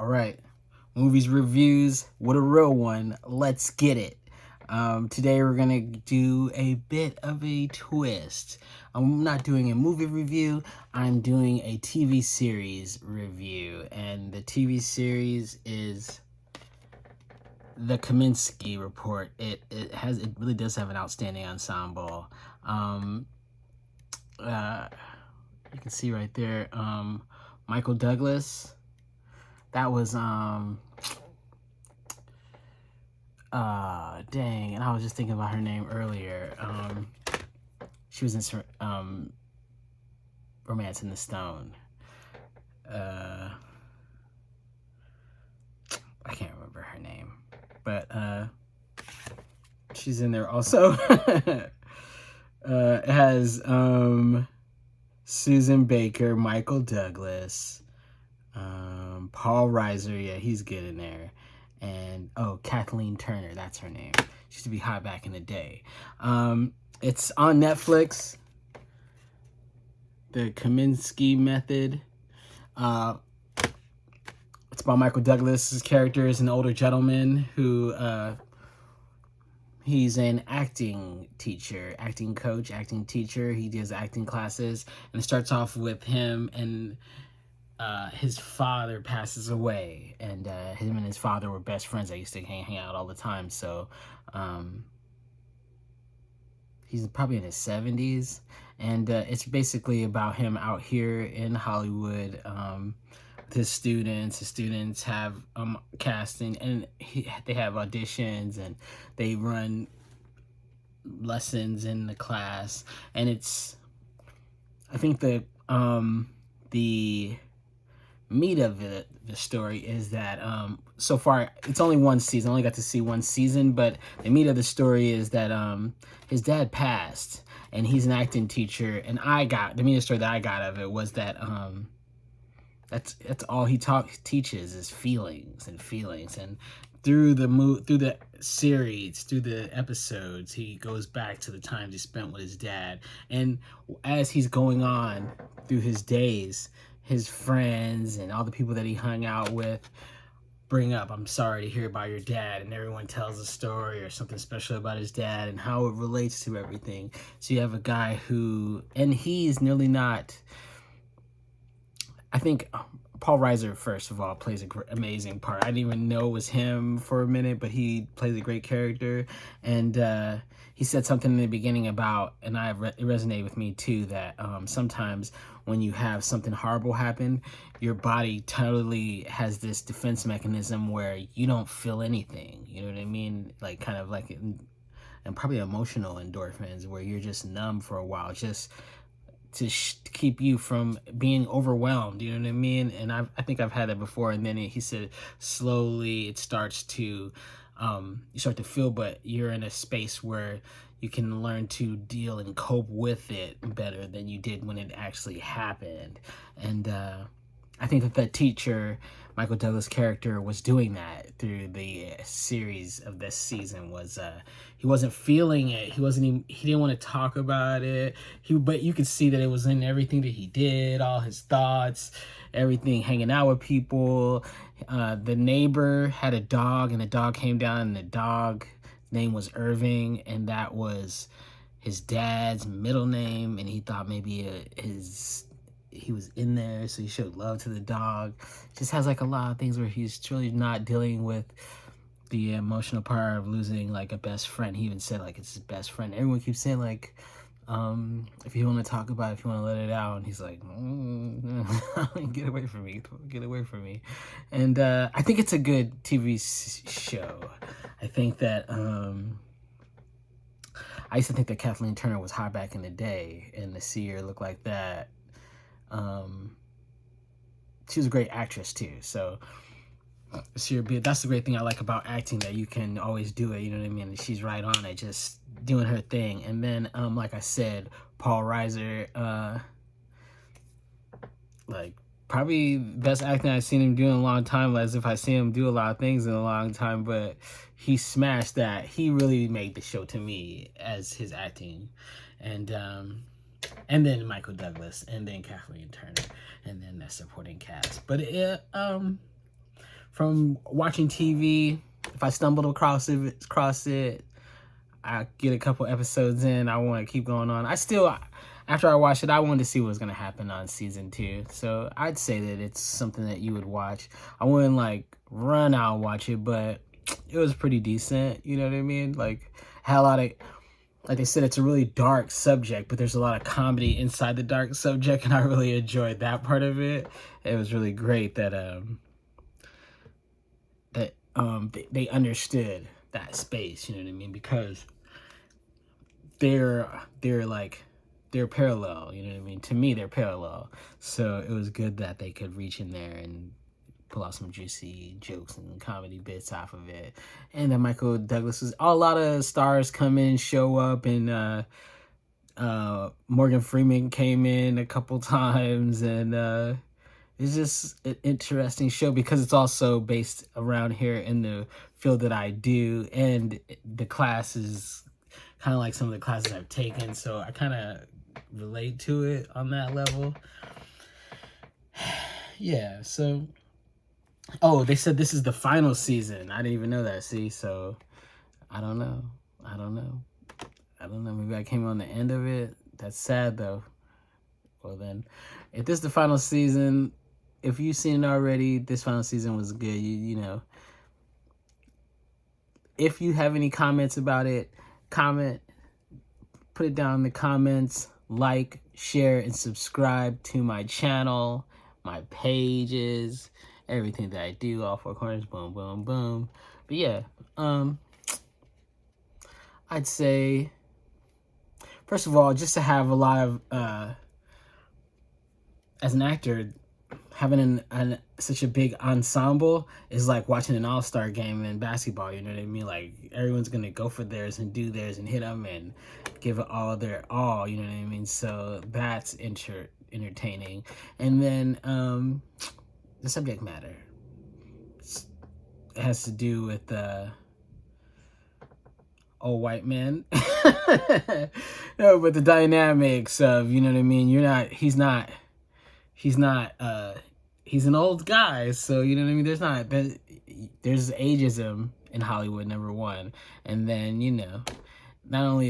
All right, movies reviews with a real one. Let's get it. Today we're gonna do a bit of a twist. I'm not doing a movie review. I'm doing a TV series review, and the TV series is the Kominsky Report. It really does have an outstanding ensemble. You can see right there, Michael Douglas. That was dang, and I was just thinking about her name earlier. She was in Romance in the Stone. I can't remember her name, but she's in there also. It has Susan Baker, Michael Douglas, Paul Reiser, yeah, he's good in there. And Kathleen Turner, that's her name. She used to be hot back in the day. It's on Netflix. The Kominsky Method. It's about Michael Douglas's character is an older gentleman who he's an acting teacher, acting coach, acting teacher. He does acting classes, and it starts off with him and his father passes away, and him and his father were best friends. They used to hang out all the time. So he's probably in his 70s, and it's basically about him out here in Hollywood with his students. His students have casting, and they have auditions, and they run lessons in the class. And it's, I think the meat of the story is that so far it's only one season. I only got to see one season, but the meat of the story is that his dad passed, and he's an acting teacher. And the meat of the story that I got of it was that that's all he teaches is feelings. And through the series, through the episodes, he goes back to the times he spent with his dad. And as he's going on through his days, his friends and all the people that he hung out with bring up, I'm sorry to hear about your dad, and everyone tells a story or something special about his dad and how it relates to everything. So you have a guy and he's nearly not, I think Paul Reiser, first of all, plays an amazing part. I didn't even know it was him for a minute, but he plays a great character. And he said something in the beginning about, and it resonated with me too, that sometimes when you have something horrible happen, your body totally has this defense mechanism where you don't feel anything. You know what I mean? Like kind of like, and probably emotional endorphins, where you're just numb for a while, just to keep you from being overwhelmed, you know what I mean? And I think I've had that before. And then he said slowly it starts to, you start to feel, but you're in a space where you can learn to deal and cope with it better than you did when it actually happened. And I think that teacher, Michael Douglas' character, was doing that through the series of this season. Was he wasn't feeling it. He didn't want to talk about it. But you could see that it was in everything that he did, all his thoughts, everything, hanging out with people. The neighbor had a dog, and the dog came down, and the dog name was Irving, and that was his dad's middle name, and he thought maybe he was in there, so he showed love to the dog. Just has like a lot of things where he's truly not dealing with the emotional part of losing like a best friend. He even said like it's his best friend. Everyone keeps saying like, if you want to talk about it, if you want to let it out, and he's like, get away from me. And I think it's a good TV show. I think that I used to think that Kathleen Turner was hot back in the day, and to see her look like that, she was a great actress too. So that's the great thing I like about acting, that you can always do it, you know what I mean? She's right on it, just doing her thing. And then like I said, Paul Reiser, like probably best acting I've seen him do in a long time, as if I see him do a lot of things in a long time, but he smashed that. He really made the show to me as his acting. And then Michael Douglas, and then Kathleen Turner, and then the supporting cast. But from watching TV, if I stumbled across it, I get a couple episodes in, I want to keep going on. After I watched it, I wanted to see what was going to happen on season 2. So I'd say that it's something that you would watch. I wouldn't like run out and watch it, but it was pretty decent. You know what I mean? Like, had a lot of, like I said, it's a really dark subject, but there's a lot of comedy inside the dark subject, and I really enjoyed that part of it. It was really great that they understood that space, you know what I mean? Because they're parallel, you know what I mean? To me, they're parallel. So it was good that they could reach in there and pull out some juicy jokes and comedy bits off of it. And then Michael Douglas was, a lot of stars come in, show up, and Morgan Freeman came in a couple times, and it's just an interesting show because it's also based around here in the field that I do, and the class is kind of like some of the classes I've taken, so I kind of relate to it on that level. Yeah, so... Oh, they said this is the final season. I didn't even know that, see? So, I don't know. Maybe I came on the end of it. That's sad, though. Well, then, if this is the final season, if you've seen it already, this final season was good. You know. If you have any comments about it, put it down in the comments. Like, share, and subscribe to my channel, my pages, everything that I do, all four corners, boom, boom, boom. But yeah, I'd say, first of all, just to have a lot of, as an actor, having such a big ensemble is like watching an all-star game in basketball, you know what I mean? Like, everyone's going to go for theirs and do theirs and hit them and give it all their all, you know what I mean? So that's entertaining. And then the subject matter. It has to do with old white men. No, but the dynamics of, you know what I mean? He's an old guy, so you know what I mean? There's ageism in Hollywood, number one. And then, you know, not only is